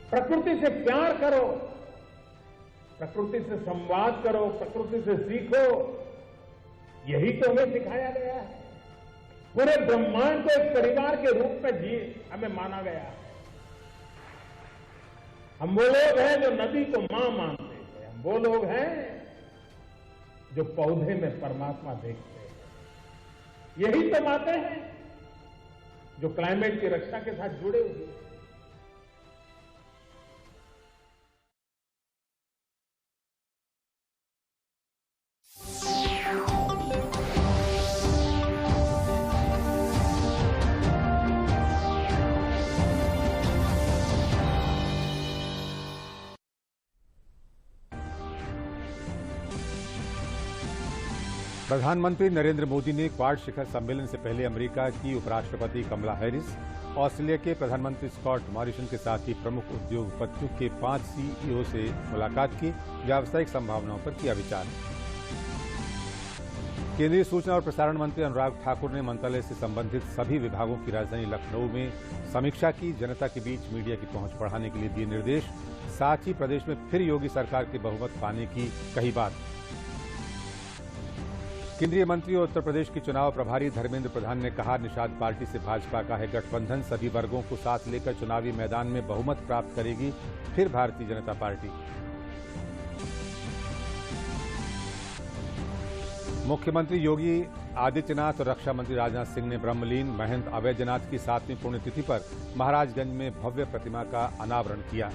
प्रकृति से प्यार करो, प्रकृति से संवाद करो, प्रकृति से सीखो। यही तो हमें सिखाया गया है। पूरे ब्रह्मांड को एक परिवार के रूप में हमें माना गया है। हम वो लोग हैं जो नदी को मां मानते हैं, हम वो लोग हैं जो पौधे में परमात्मा देखते हैं। यही तो बातें हैं जो क्लाइमेट की रक्षा के साथ जुड़े हुए हैं। प्रधानमंत्री नरेंद्र मोदी ने क्वाड शिखर सम्मेलन से पहले अमेरिका की उपराष्ट्रपति कमला हैरिस, ऑस्ट्रेलिया के प्रधानमंत्री स्कॉट मॉरिसन के साथ ही प्रमुख उद्योगपतियों के 5 सीईओ से मुलाकात की। व्यावसायिक संभावनाओं पर किया विचार। केंद्रीय सूचना और प्रसारण मंत्री अनुराग ठाकुर ने मंत्रालय से संबंधित सभी विभागों की राजधानी लखनऊ में समीक्षा की। जनता के बीच मीडिया की पहुंच बढ़ाने के लिए दिए निर्देश। साथ ही प्रदेश में फिर योगी सरकार के बहुमत पाने की कही बात। केंद्रीय मंत्री और उत्तर प्रदेश के चुनाव प्रभारी धर्मेंद्र प्रधान ने कहा, निषाद पार्टी से भाजपा का है गठबंधन, सभी वर्गों को साथ लेकर चुनावी मैदान में बहुमत प्राप्त करेगी फिर भारतीय जनता पार्टी। मुख्यमंत्री योगी आदित्यनाथ और रक्षा मंत्री राजनाथ सिंह ने ब्रह्मलीन महंत अवैधनाथ की 7वीं पुण्यतिथि पर महाराजगंज में भव्य प्रतिमा का अनावरण किया।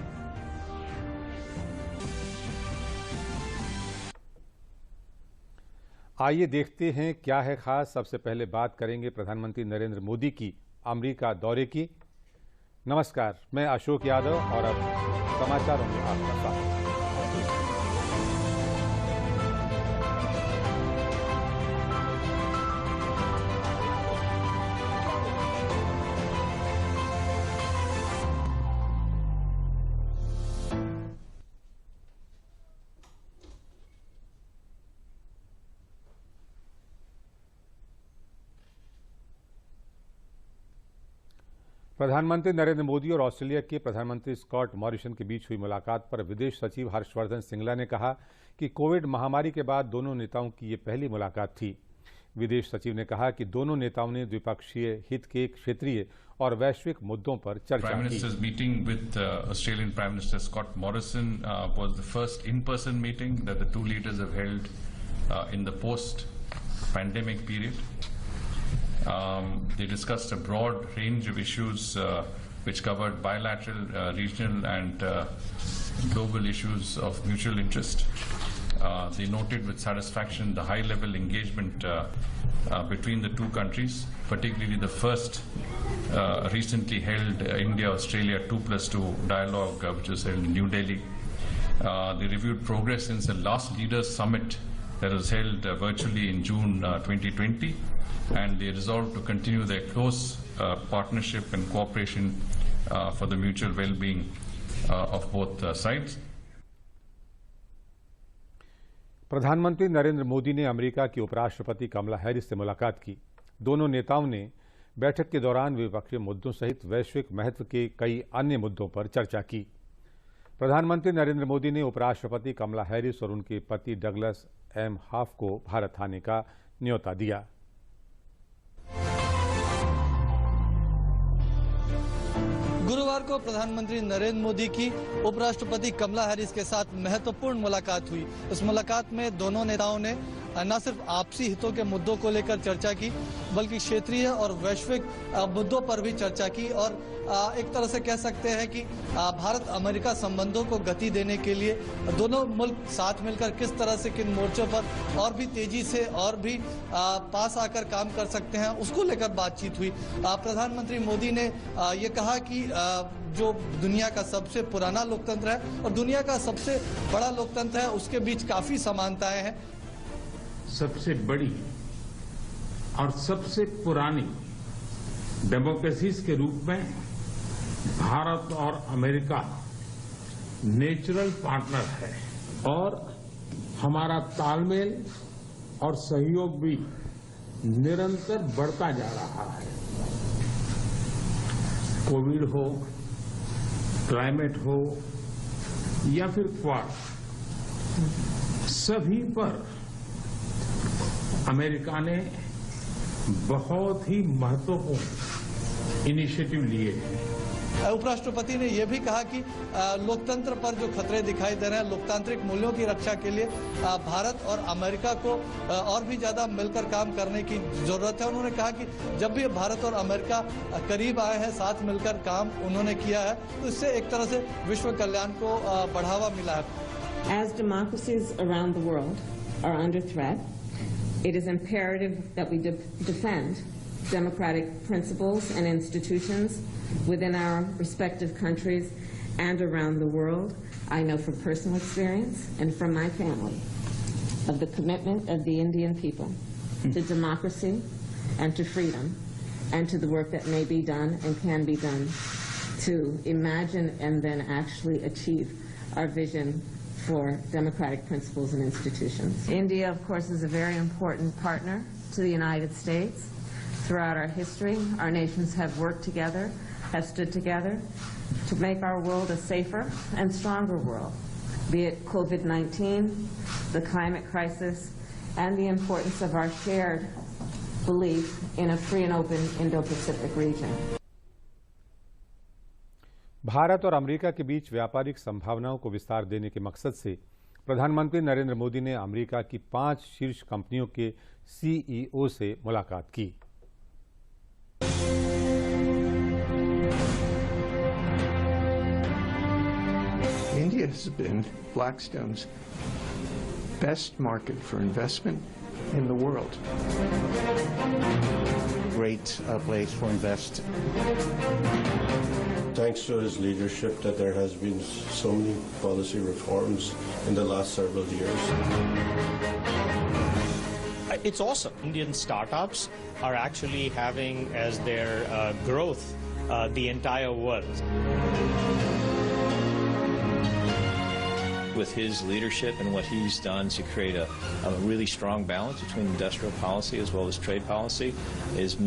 आइए देखते हैं क्या है खास। सबसे पहले बात करेंगे प्रधानमंत्री नरेंद्र मोदी की अमेरिका दौरे की। नमस्कार, मैं अशोक यादव और अब समाचारों में आपका स्वागत। प्रधानमंत्री नरेंद्र मोदी और ऑस्ट्रेलिया के प्रधानमंत्री स्कॉट मॉरिसन के बीच हुई मुलाकात पर विदेश सचिव हर्षवर्धन श्रृंगला ने कहा कि कोविड महामारी के बाद दोनों नेताओं की ये पहली मुलाकात थी। विदेश सचिव ने कहा कि दोनों नेताओं ने द्विपक्षीय हित के क्षेत्रीय और वैश्विक मुद्दों पर चर्चा की। Prime Minister's meeting with Australian Prime Minister Scott Morrison was the first in-person meeting that the two leaders have held in the post-pandemic period. They discussed a broad range of issues which covered bilateral, regional and global issues of mutual interest. They noted with satisfaction the high-level engagement between the two countries, particularly the first recently held India-Australia 2+2 dialogue which was held in New Delhi. They reviewed progress since the last Leaders Summit that was held virtually in June 2020, and they resolved to continue their close partnership and cooperation for the mutual well-being of both sides. प्रधानमंत्री नरेंद्र मोदी ने America की उपराष्ट्रपति कमला Harris से मुलाकात की। दोनों नेताओं ने बैठक के दौरान द्विपक्षीय मुद्दों सहित वैश्विक महत्व के कई अन्य मुद्दों पर चर्चा की। प्रधानमंत्री नरेंद्र मोदी ने उपराष्ट्रपति कमला हैरिस और उनके पति डगलस एम हाफ को भारत आने का न्योता दिया। गुरुवार को प्रधानमंत्री नरेंद्र मोदी की उपराष्ट्रपति कमला हैरिस के साथ महत्वपूर्ण मुलाकात हुई। इस मुलाकात में दोनों नेताओं ने न सिर्फ आपसी हितों के मुद्दों को लेकर चर्चा की, बल्कि क्षेत्रीय और वैश्विक मुद्दों पर भी चर्चा की। और एक तरह से कह सकते हैं कि भारत अमेरिका संबंधों को गति देने के लिए दोनों मुल्क साथ मिलकर किस तरह से किन मोर्चों पर और भी तेजी से और भी पास आकर काम कर सकते हैं, उसको लेकर बातचीत हुई। प्रधानमंत्री मोदी ने ये कहा कि जो दुनिया का सबसे पुराना लोकतंत्र है और दुनिया का सबसे बड़ा लोकतंत्र है, उसके बीच काफी समानताएं हैं। सबसे बड़ी और सबसे पुरानी डेमोक्रेसीज के रूप में भारत और अमेरिका नेचुरल पार्टनर है और हमारा तालमेल और सहयोग भी निरंतर बढ़ता जा रहा है। कोविड हो, क्लाइमेट हो या फिर क्वाड, सभी पर अमेरिका ने बहुत ही महत्वपूर्ण इनिशिएटिव लिए हैं। उपराष्ट्रपति ने यह भी कहा कि लोकतंत्र पर जो खतरे दिखाई दे रहे हैं, लोकतांत्रिक मूल्यों की रक्षा के लिए भारत और अमेरिका को और भी ज्यादा मिलकर काम करने की जरूरत है। उन्होंने कहा कि जब भी भारत और अमेरिका करीब आए हैं, साथ मिलकर काम उन्होंने किया है, तो इससे एक तरह से विश्व कल्याण को बढ़ावा मिला है। As democracies around the world are under threat, it is imperative that we defend democratic principles and institutions within our respective countries and around the world. I know from personal experience and from my family of the commitment of the Indian people to democracy and to freedom and to the work that may be done and can be done to imagine and then actually achieve our vision for democratic principles and institutions. India, of course, is a very important partner to the United States. Throughout our history, our nations have worked together, have stood together to make our world a safer and stronger world, be it COVID-19, the climate crisis, and the importance of our shared belief in a free and open Indo-Pacific region. Bharat और America के बीच व्यापारिक संभावनाओं को विस्तार देने के मकसद से प्रधानमंत्री नरेंद्र मोदी ने अमेरिका की 5 शीर्ष कंपनियों के सीईओ से मुलाकात की। India has been Blackstone's best market for investment in the world. Great place for invest. Thanks to his leadership that there has been so many policy reforms in the last several years. It's awesome. Indian startups are actually having as their growth the entire world. With his leadership and what he's done to create a really strong balance between industrial policy as well as trade policy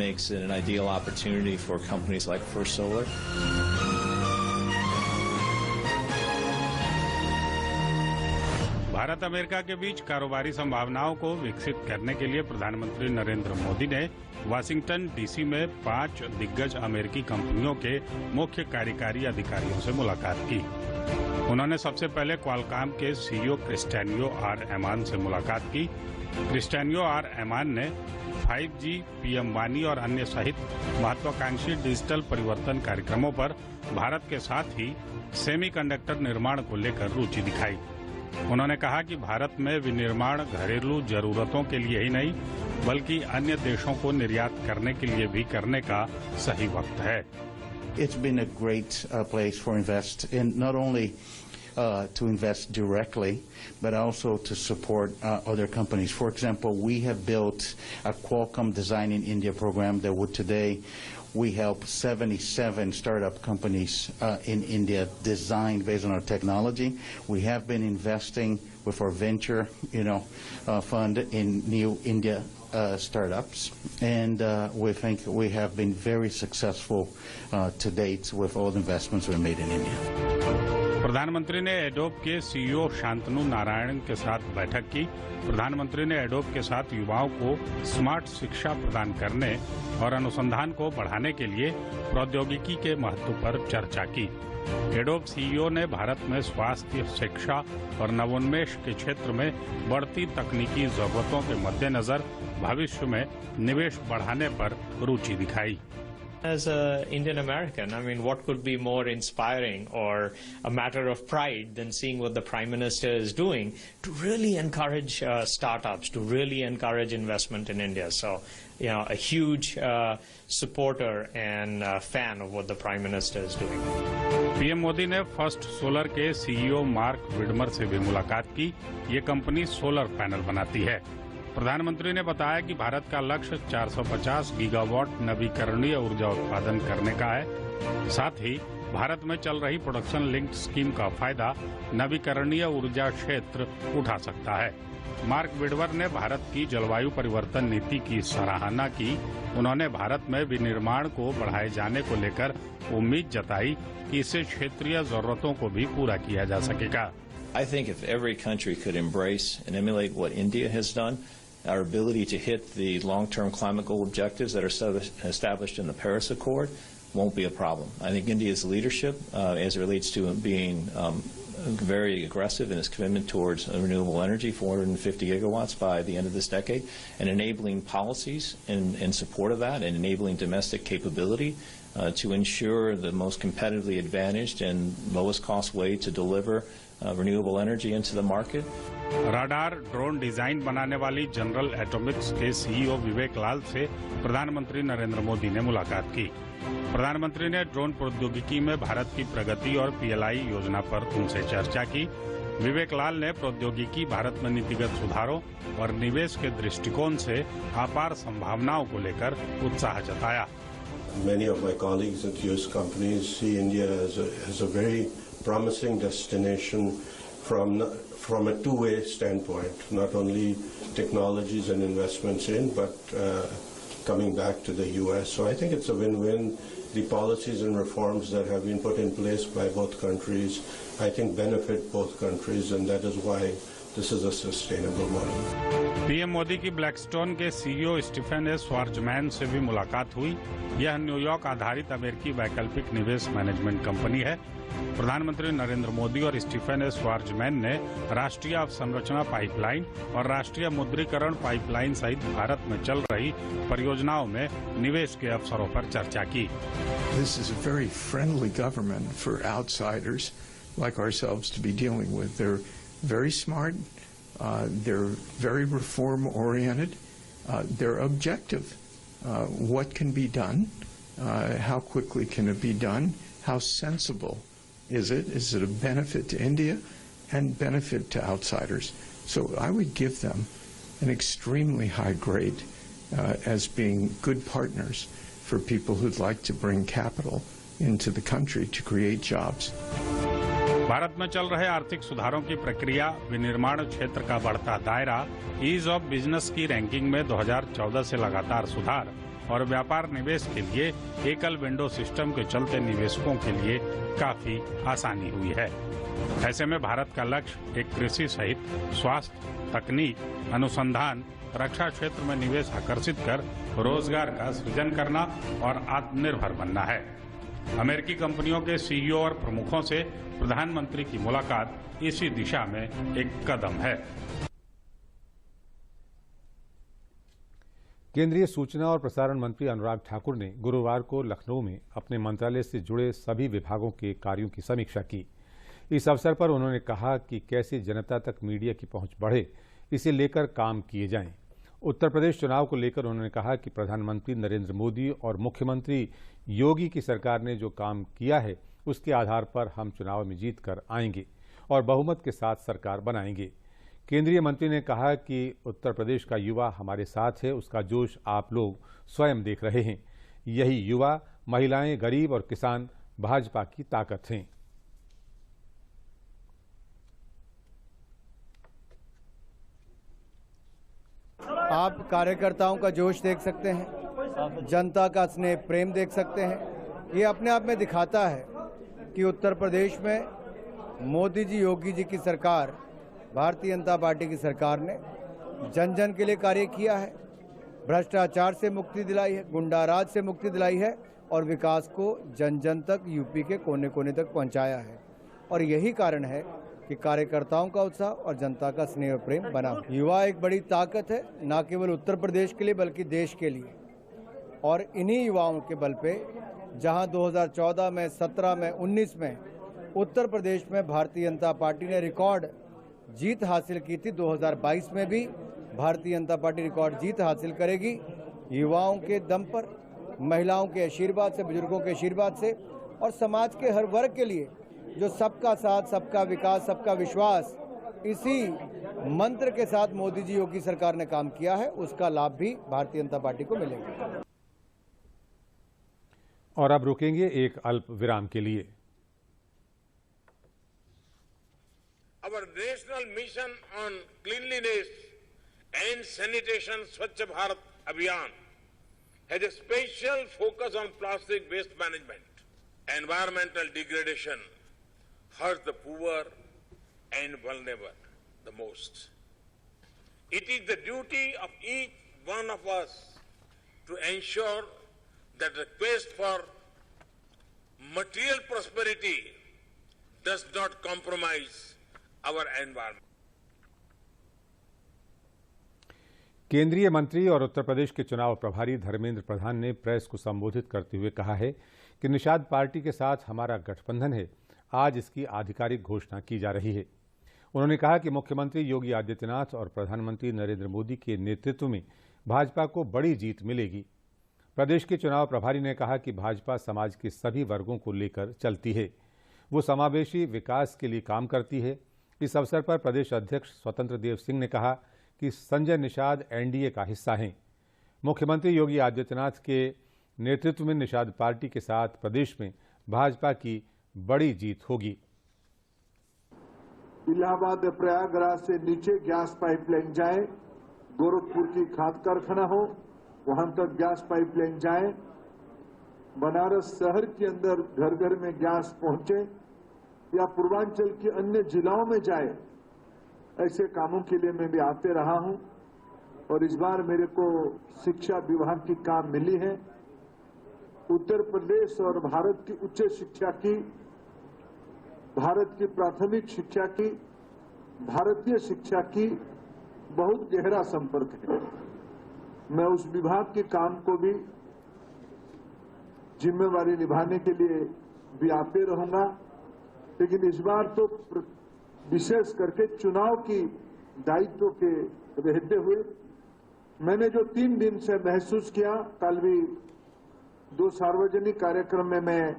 makes it an ideal opportunity for companies like First Solar. Bharat America के बीच कारोबारी संभावनाओं को विकसित करने के लिए प्रधानमंत्री नरेंद्र मोदी ने वाशिंगटन डीसी में 5 दिग्गज अमेरिकी कंपनियों के मुख्य कार्यकारी अधिकारियों से मुलाकात की। उन्होंने सबसे पहले क्वालकॉम के सीईओ क्रिस्टियानो आर एमान से मुलाकात की। क्रिस्टियानो आर एमान ने 5G, पीएम वानी और अन्य सहित महत्वाकांक्षी डिजिटल परिवर्तन कार्यक्रमों पर भारत के साथ ही सेमीकंडक्टर निर्माण को लेकर रुचि दिखाई। उन्होंने कहा कि भारत में विनिर्माण घरेलू जरूरतों के लिए ही नहीं बल्कि अन्य देशों को निर्यात करने के लिए भी करने का सही वक्त है। It's been a great place for invest in not only to invest directly, but also to support other companies. For example, we have built a Qualcomm Design in India program that would today we help 77 startup companies in India design based on our technology. We have been investing with our venture, fund in new India startups, and we think we have been very successful to date with all the investments we made in India. प्रधानमंत्री ने adobe के CEO Shantanu Narayan के साथ बैठक की। प्रधानमंत्री ने adobe के साथ युवाओं को स्मार्ट शिक्षा प्रदान करने और अनुसंधान को बढ़ाने के लिए प्रौद्योगिकी के महत्व पर चर्चा की। एडोब सीईओ ने भारत में स्वास्थ्य, शिक्षा और नवोन्मेष के क्षेत्र में बढ़ती तकनीकी जरूरतों के मद्देनजर भविष्य में निवेश बढ़ाने पर रुचि दिखाई। As an Indian American, I mean, what could be more inspiring or a matter of pride than seeing what the Prime Minister is doing to really encourage startups, to really encourage investment in India. So, a huge supporter and fan of what the Prime Minister is doing. PM Modi ने first solar के CEO mark Widmer से भी मुलाकात की। ये company solar panel बनाती है। प्रधानमंत्री ने बताया कि भारत का लक्ष्य 450 गीगावाट नवीकरणीय ऊर्जा उत्पादन करने का है। साथ ही भारत में चल रही प्रोडक्शन लिंक्ड स्कीम का फायदा नवीकरणीय ऊर्जा क्षेत्र उठा सकता है। मार्क विडवर ने भारत की जलवायु परिवर्तन नीति की सराहना की। उन्होंने भारत में विनिर्माण को बढ़ाए जाने को लेकर उम्मीद जताई कि इससे क्षेत्रीय जरूरतों को भी पूरा किया जा सकेगा। I think if every country could embrace and emulate what India has done, our ability to hit the long-term climate goal objectives that are established in the Paris Accord won't be a problem. I think India's leadership as it relates to being very aggressive in its commitment towards renewable energy, 450 gigawatts by the end of this decade, and enabling policies in support of that and enabling domestic capability to ensure the most competitively advantaged and lowest cost way to deliver renewable energy into the market. Radar drone design बनाने वाली general Atomics के CEO विवेक लाल से प्रधानमंत्री नरेंद्र मोदी ने मुलाकात की। प्रधानमंत्री ने ड्रोन प्रौद्योगिकी में भारत की प्रगति और पीएलआई योजना पर उनसे चर्चा की। विवेक लाल ने प्रौद्योगिकी भारत में नीतिगत सुधारों और निवेश के दृष्टिकोण से अपार संभावनाओं को लेकर उत्साह जताया। Many of my colleagues at US companies see India as a very promising destination from a two-way standpoint, not only technologies and investments in, but coming back to the US. So I think it's a win-win. The policies and reforms that have been put in place by both countries, I think benefit both countries, and that is why this is a sustainable model. PM Modi की Blackstone के CEO Stephen S Schwartzman से भी मुलाकात हुई। यह New York आधारित अमेरिकी वैकल्पिक निवेश मैनेजमेंट कंपनी है। प्रधानमंत्री नरेंद्र मोदी और स्टीफन एस स्वार्जमैन ने राष्ट्रीय अवसंरचना पाइपलाइन और राष्ट्रीय मुद्रीकरण पाइपलाइन सहित भारत में चल रही परियोजनाओं में निवेश के अवसरों पर चर्चा की। This is a very friendly government for outsiders like ourselves to be dealing with. They're very smart. They're very reform-oriented. They're objective. What can be done? How quickly can it be done? How sensible is it? Is it a benefit to India and benefit to outsiders? So I would give them an extremely high grade as being good partners for people who'd like to bring capital into the country to create jobs. Bharat में चल रहे आर्थिक सुधारों की प्रक्रिया, विनिर्माण क्षेत्र का बढ़ता दायरा, ईज ऑफ बिजनेस की रैंकिंग में 2014 से लगातार सुधार और व्यापार निवेश के लिए एकल विंडो सिस्टम के चलते निवेशकों के लिए काफी आसानी हुई है। ऐसे में भारत का लक्ष्य एक कृषि सहित स्वास्थ्य, तकनीक, अनुसंधान, रक्षा क्षेत्र में निवेश आकर्षित कर रोजगार का सृजन करना और आत्मनिर्भर बनना है। अमेरिकी कंपनियों के सीईओ और प्रमुखों से प्रधानमंत्री की मुलाकात इसी दिशा में एक कदम है। केंद्रीय सूचना और प्रसारण मंत्री अनुराग ठाकुर ने गुरुवार को लखनऊ में अपने मंत्रालय से जुड़े सभी विभागों के कार्यों की समीक्षा की। इस अवसर पर उन्होंने कहा कि कैसे जनता तक मीडिया की पहुंच बढ़े, इसे लेकर काम किए जाएं। उत्तर प्रदेश चुनाव को लेकर उन्होंने कहा कि प्रधानमंत्री नरेंद्र मोदी और मुख्यमंत्री योगी की सरकार ने जो काम किया है उसके आधार पर हम चुनाव में जीत कर आएंगे और बहुमत के साथ सरकार बनाएंगे। केंद्रीय मंत्री ने कहा कि उत्तर प्रदेश का युवा हमारे साथ है, उसका जोश आप लोग स्वयं देख रहे हैं। यही युवा, महिलाएं, गरीब और किसान भाजपा की ताकत हैं। आप कार्यकर्ताओं का जोश देख सकते हैं, जनता का स्नेह प्रेम देख सकते हैं। ये अपने आप में दिखाता है कि उत्तर प्रदेश में मोदी जी, योगी जी की सरकार, भारतीय जनता पार्टी की सरकार ने जन जन के लिए कार्य किया है, भ्रष्टाचार से मुक्ति दिलाई है, गुंडाराज से मुक्ति दिलाई है और विकास को जन जन तक, यूपी के कोने कोने तक पहुंचाया है। और यही कारण है कि कार्यकर्ताओं का उत्साह और जनता का स्नेह और प्रेम बना। युवा एक बड़ी ताकत है, न केवल उत्तर प्रदेश के लिए बल्कि देश के लिए। और इन्हीं युवाओं के बल पे जहां 2014 में, 17 में, 19 में उत्तर प्रदेश में भारतीय जनता पार्टी ने रिकॉर्ड जीत हासिल की थी, 2022 में भी भारतीय जनता पार्टी रिकॉर्ड जीत हासिल करेगी। युवाओं के दम पर, महिलाओं के आशीर्वाद से, बुजुर्गों के आशीर्वाद से और समाज के हर वर्ग के लिए जो सबका साथ, सबका विकास, सबका विश्वास, इसी मंत्र के साथ मोदी जी, योगी सरकार ने काम किया है, उसका लाभ भी भारतीय जनता पार्टी को मिलेगा। और अब रुकेंगे एक अल्प विराम के लिए। Our national mission on cleanliness and sanitation Swachh Bharat Abhiyan has a special focus on plastic waste management. Environmental degradation hurts the poor and vulnerable the most. It is the duty of each one of us to ensure that the quest for material prosperity does not compromise our environment. केंद्रीय मंत्री और उत्तर प्रदेश के चुनाव प्रभारी धर्मेंद्र प्रधान ने press को संबोधित करते हुए कहा है कि निषाद पार्टी के साथ हमारा गठबंधन है। आज इसकी आधिकारिक घोषणा की जा रही है। उन्होंने कहा कि मुख्यमंत्री योगी आदित्यनाथ और प्रधानमंत्री नरेंद्र मोदी के नेतृत्व में भाजपा को बड़ी जीत मिलेगी। प्रदेश के चुनाव प्रभारी ने कहा कि भाजपा समाज के सभी वर्गों को लेकर चलती है, वो समावेशी विकास के लिए काम करती है। इस अवसर पर प्रदेश अध्यक्ष स्वतंत्र देव सिंह ने कहा कि संजय निषाद एनडीए का हिस्सा हैं। मुख्यमंत्री योगी आदित्यनाथ के नेतृत्व में निषाद पार्टी के साथ प्रदेश में भाजपा की बड़ी जीत होगी। इलाहाबाद प्रयागराज से नीचे गैस पाइपलाइन जाए, गोरखपुर की खाद कारखाना हो वहां तक गैस पाइपलाइन जाए, बनारस शहर के अंदर घर घर में गैस पहुंचे या पूर्वांचल के अन्य जिलाओं में जाए, ऐसे कामों के लिए मैं भी आते रहा हूं। और इस बार मेरे को शिक्षा विभाग की काम मिली है। उत्तर प्रदेश और भारत की उच्च शिक्षा की, भारत की प्राथमिक शिक्षा की, भारतीय शिक्षा की बहुत गहरा संपर्क है। मैं उस विभाग के काम को भी जिम्मेवारी निभाने के लिए भी आते रहूंगा। लेकिन इस बार तो विशेष करके चुनाव की दायित्व के रहते हुए मैंने जो 3 दिन से महसूस किया, कल भी 2 सार्वजनिक कार्यक्रम में मैं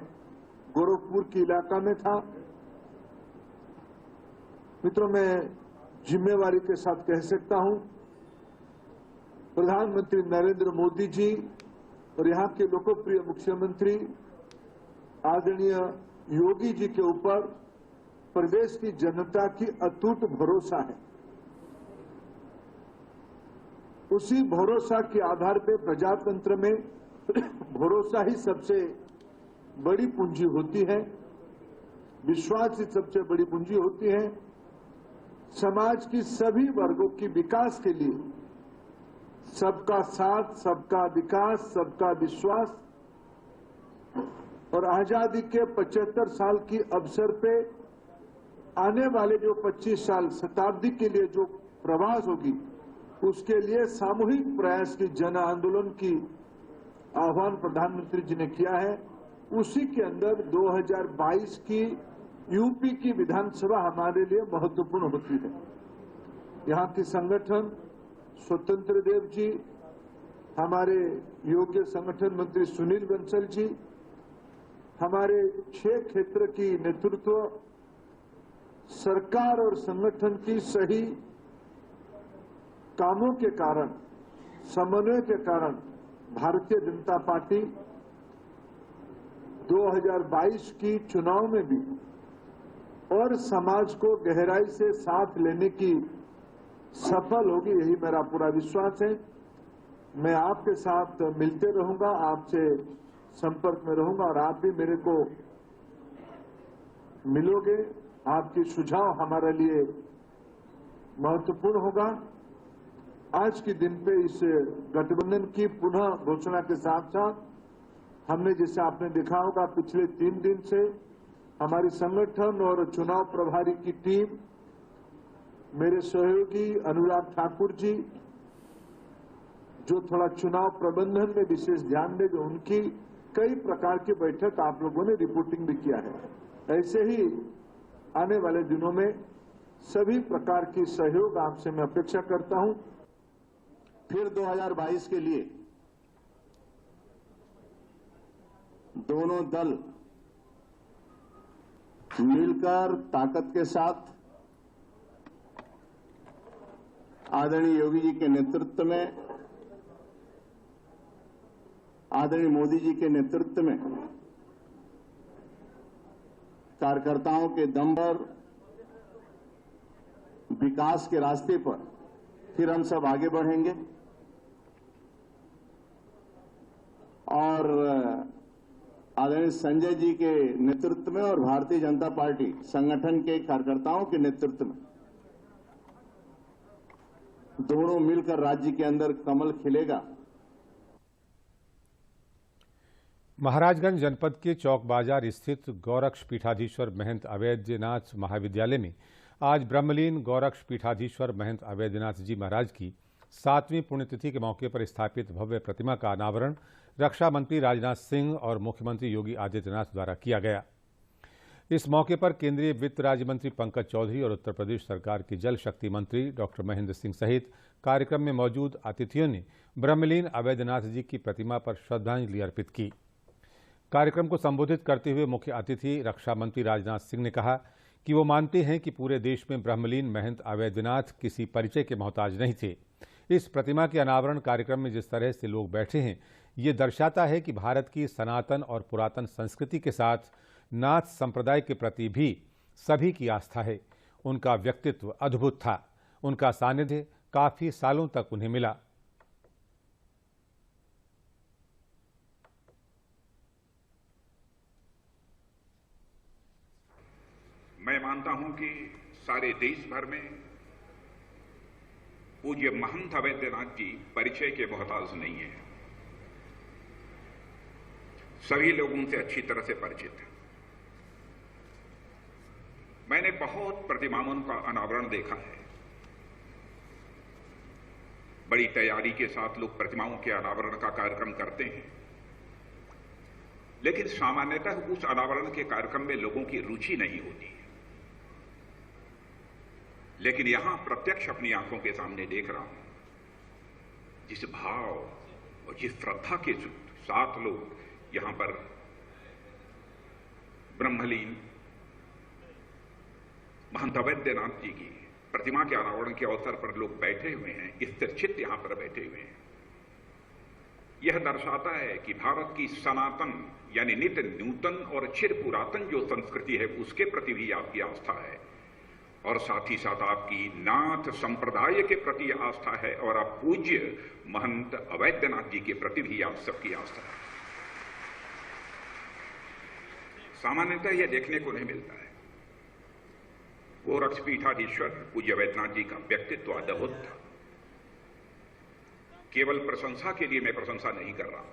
गोरखपुर के इलाका में था। मित्रों, मैं जिम्मेवारी के साथ कह सकता हूं, प्रधानमंत्री नरेंद्र मोदी जी और यहां के लोकप्रिय मुख्यमंत्री आदरणीय योगी जी के ऊपर प्रदेश की जनता की अटूट भरोसा है। उसी भरोसा के आधार पर प्रजातंत्र में भरोसा ही सबसे बड़ी पूंजी होती है, विश्वास ही सबसे बड़ी पूंजी होती है। समाज की सभी वर्गों की विकास के लिए सबका साथ, सबका विकास, सबका विश्वास और आजादी के 75 साल की अवसर पे आने वाले जो 25 साल शताब्दी के लिए जो प्रवास होगी, उसके लिए सामूहिक प्रयास की जन आंदोलन की आह्वान प्रधानमंत्री जी ने किया है। उसी के अंदर 2022 की यूपी की विधानसभा हमारे लिए महत्वपूर्ण होती है। यहाँ की संगठन स्वतंत्र देव जी, हमारे योग्य संगठन मंत्री सुनील बंसल जी, हमारे 6 क्षेत्र की नेतृत्व सरकार और संगठन की सही कामों के कारण, समन्वय के कारण भारतीय जनता पार्टी 2022 की चुनाव में भी और समाज को गहराई से साथ लेने की सफल होगी, यही मेरा पूरा विश्वास है। मैं आपके साथ मिलते रहूंगा, आपसे संपर्क में रहूंगा और आप भी मेरे को मिलोगे। आपके सुझाव हमारे लिए महत्वपूर्ण होगा। आज के दिन पे इस गठबंधन की पुनः घोषणा के साथ साथ हमने, जैसे आपने देखा होगा, पिछले 3 दिन से हमारी संगठन और चुनाव प्रभारी की टीम, मेरे सहयोगी अनुराग ठाकुर जी, जो थोड़ा चुनाव प्रबंधन में विशेष ध्यान दे, जो उनकी कई प्रकार की बैठक आप लोगों ने रिपोर्टिंग भी किया है। ऐसे ही आने वाले दिनों में सभी प्रकार की सहयोग आपसे मैं अपेक्षा करता हूं। फिर 2022 के लिए दोनों दल मिलकर ताकत के साथ आदरणीय योगी जी के नेतृत्व में, आदरणीय मोदी जी के नेतृत्व में कार्यकर्ताओं के दम पर विकास के रास्ते पर फिर हम सब आगे बढ़ेंगे और आदरणीय संजय जी के नेतृत्व में और भारतीय जनता पार्टी संगठन के कार्यकर्ताओं के नेतृत्व में दोनों मिलकर राज्य के अंदर कमल खिलेगा। महाराजगंज जनपद के चौक बाजार स्थित गौरक्ष पीठाधीश्वर महंत अवैधनाथ महाविद्यालय में आज ब्रह्मलीन गौरक्ष पीठाधीश्वर महंत अवैधनाथ जी महाराज की 7वीं पुण्यतिथि के मौके पर स्थापित भव्य प्रतिमा का अनावरण रक्षा मंत्री राजनाथ सिंह और मुख्यमंत्री योगी आदित्यनाथ द्वारा किया गया। इस मौके पर केंद्रीय वित्त राज्य मंत्री पंकज चौधरी और उत्तर प्रदेश सरकार के जल शक्ति मंत्री डॉक्टर महेंद्र सिंह सहित कार्यक्रम में मौजूद अतिथियों ने ब्रह्मलीन अवैधनाथ जी की प्रतिमा पर श्रद्धांजलि अर्पित की। कार्यक्रम को संबोधित करते हुए मुख्य अतिथि रक्षा मंत्री राजनाथ सिंह ने कहा कि वो मानते हैं कि पूरे देश में ब्रह्मलीन महंत अवैधनाथ किसी परिचय के मोहताज नहीं थे। इस प्रतिमा के अनावरण कार्यक्रम में जिस तरह से लोग बैठे हैं, ये दर्शाता है कि भारत की सनातन और पुरातन संस्कृति के साथ नाथ संप्रदाय के प्रति भी सभी की आस्था है। उनका व्यक्तित्व अद्भुत था। उनका सानिध्य काफी सालों तक उन्हें मिला। मैं मानता हूं कि सारे देश भर में पूज्य महंत अवैधनाथ जी परिचय के मोहताज नहीं है। सभी लोग उनसे अच्छी तरह से परिचित हैं। मैंने बहुत प्रतिमाओं का अनावरण देखा है। बड़ी तैयारी के साथ लोग प्रतिमाओं के अनावरण का कार्यक्रम करते हैं, लेकिन सामान्यतः उस अनावरण के कार्यक्रम में लोगों की रुचि नहीं होती। लेकिन यहां प्रत्यक्ष अपनी आंखों के सामने देख रहा हूं, जिस भाव और जिस श्रद्धा के साथ लोग यहां पर ब्रह्मलीन महंत अवैधनाथ जी की प्रतिमा के अनावरण के अवसर पर लोग बैठे हुए हैं, स्थिरचित्त यहां पर बैठे हुए हैं। यह दर्शाता है कि भारत की सनातन यानी नित्य नूतन और चिर पुरातन जो संस्कृति है उसके प्रति भी आपकी आस्था है, और साथ ही साथ आपकी नाथ संप्रदाय के प्रति आस्था है, और आप पूज्य महंत अवैधनाथ जी के प्रति भी आप सबकी आस्था है। सामान्यतः यह देखने को नहीं मिलता है। गोरक्ष पीठाधीश्वर पूज्य अवैधनाथ जी का व्यक्तित्व अद्भुत था। केवल प्रशंसा के लिए मैं प्रशंसा नहीं कर रहा।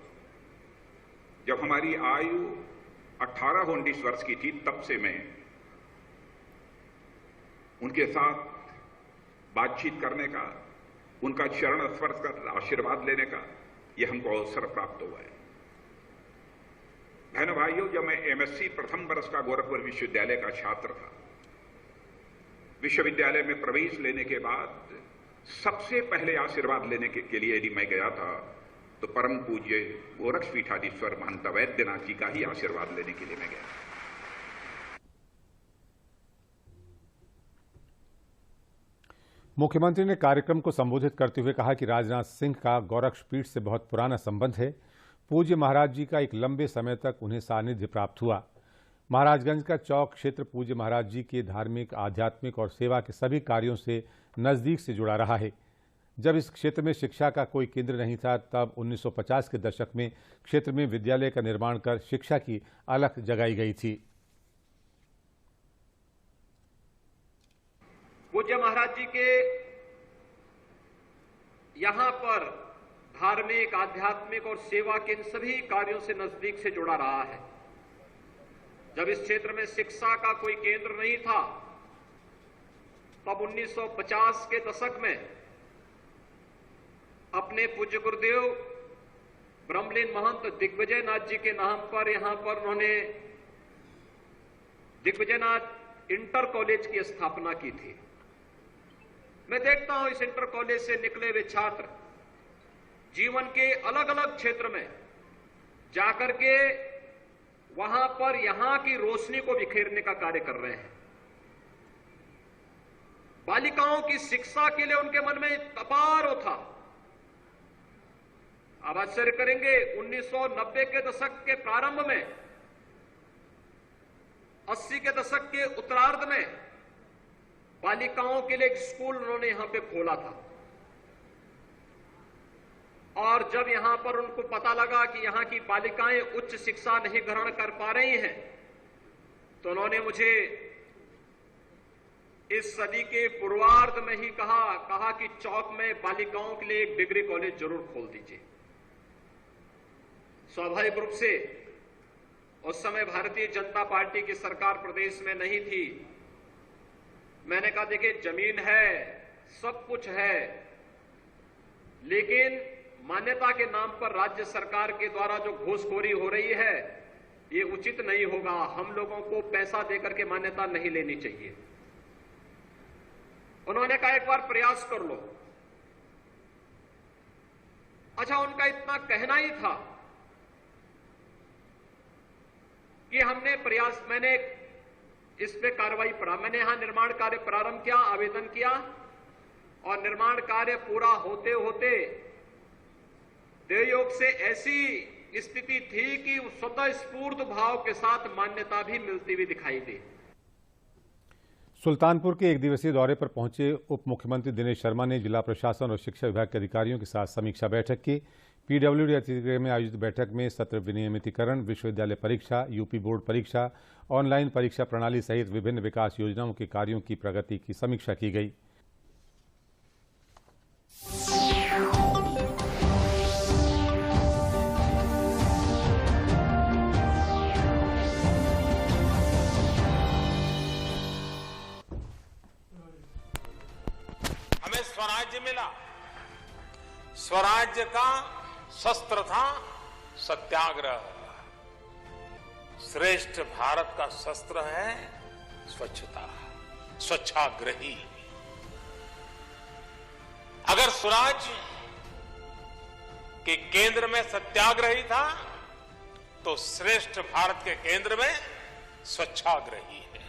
जब हमारी आयु 18-19 वर्ष की थी, तब से मैं उनके साथ बातचीत करने का, उनका चरण स्पर्श कर आशीर्वाद लेने का यह हमको अवसर प्राप्त हुआ है। बहनों भाइयों, जब मैं एमएससी प्रथम वर्ष का गोरखपुर विश्वविद्यालय का छात्र था, विश्वविद्यालय में प्रवेश लेने के बाद सबसे पहले आशीर्वाद लेने के लिए यदि मैं गया था तो परम पूज्य गोरक्ष पीठाधीश्वर महंत अवैधनाथ जी का ही आशीर्वाद लेने के लिए मैं गया। मुख्यमंत्री ने कार्यक्रम को संबोधित करते हुए कहा कि राजनाथ सिंह का गोरक्ष पीठ से बहुत पुराना संबंध है। पूज्य महाराज जी का एक लंबे समय तक उन्हें सानिध्य प्राप्त हुआ। महाराजगंज का चौक क्षेत्र पूज्य महाराज जी के धार्मिक, आध्यात्मिक और सेवा के सभी कार्यों से नजदीक से जुड़ा रहा है। जब इस क्षेत्र में शिक्षा का कोई केंद्र नहीं था, तब 1950 के दशक में क्षेत्र में विद्यालय का निर्माण कर शिक्षा की अलख जगाई गई थी। पूज्य महाराज जी के यहां पर धार्मिक, आध्यात्मिक और सेवा के इन सभी कार्यों से नजदीक से जुड़ा रहा है। जब इस क्षेत्र में शिक्षा का कोई केंद्र नहीं था, तब 1950 के दशक में अपने पूज्य गुरुदेव ब्रह्मलीन महंत दिग्विजयनाथ जी के नाम पर यहां पर उन्होंने दिग्विजयनाथ इंटर कॉलेज की स्थापना की थी। मैं देखता हूं इस इंटर कॉलेज से निकले हुए छात्र जीवन के अलग अलग क्षेत्र में जाकर के वहां पर यहां की रोशनी को बिखेरने का कार्य कर रहे हैं। बालिकाओं की शिक्षा के लिए उनके मन में अपार वो था। आप आश्चर्य करेंगे, 1990 के दशक के प्रारंभ में, 80 के दशक के उत्तरार्ध में बालिकाओं के लिए एक स्कूल उन्होंने यहां पे खोला था। और जब यहां पर उनको पता लगा कि यहां की बालिकाएं उच्च शिक्षा नहीं ग्रहण कर पा रही हैं, तो उन्होंने मुझे इस सदी के पूर्वार्ध में ही कहा कि चौक में बालिकाओं के लिए एक डिग्री कॉलेज जरूर खोल दीजिए। स्वाभाविक रूप से उस समय भारतीय जनता पार्टी की सरकार प्रदेश में नहीं थी। मैंने कहा देखिए, जमीन है, सब कुछ है, लेकिन मान्यता के नाम पर राज्य सरकार के द्वारा जो घूसखोरी हो रही है, ये उचित नहीं होगा। हम लोगों को पैसा देकर के मान्यता नहीं लेनी चाहिए। उन्होंने कहा एक बार प्रयास कर लो। अच्छा, उनका इतना कहना ही था कि मैंने इस पे कार्रवाई पड़ा। मैंने यहां निर्माण कार्य प्रारंभ किया, आवेदन किया, और निर्माण कार्य पूरा होते होते देवयोग से ऐसी स्थिति थी कि स्वतः स्फूर्त भाव के साथ मान्यता भी मिलती हुई दिखाई दी। सुल्तानपुर के एक दिवसीय दौरे पर पहुंचे उप मुख्यमंत्री दिनेश शर्मा ने जिला प्रशासन और शिक्षा विभाग के अधिकारियों के साथ समीक्षा बैठक की। पीडब्ल्यूडी अतिथिगृह में आयोजित बैठक में सत्र विनियमितीकरण, विश्वविद्यालय परीक्षा, यूपी बोर्ड परीक्षा, ऑनलाइन परीक्षा प्रणाली सहित विभिन्न विकास योजनाओं के कार्यों की प्रगति की समीक्षा की गई। हमें स्वराज्य मिला। स्वराज्य का शस्त्र था सत्याग्रह। श्रेष्ठ भारत का शस्त्र है स्वच्छता, स्वच्छाग्रही। अगर स्वराज के केंद्र में सत्याग्रही था, तो श्रेष्ठ भारत के केंद्र में स्वच्छाग्रही है।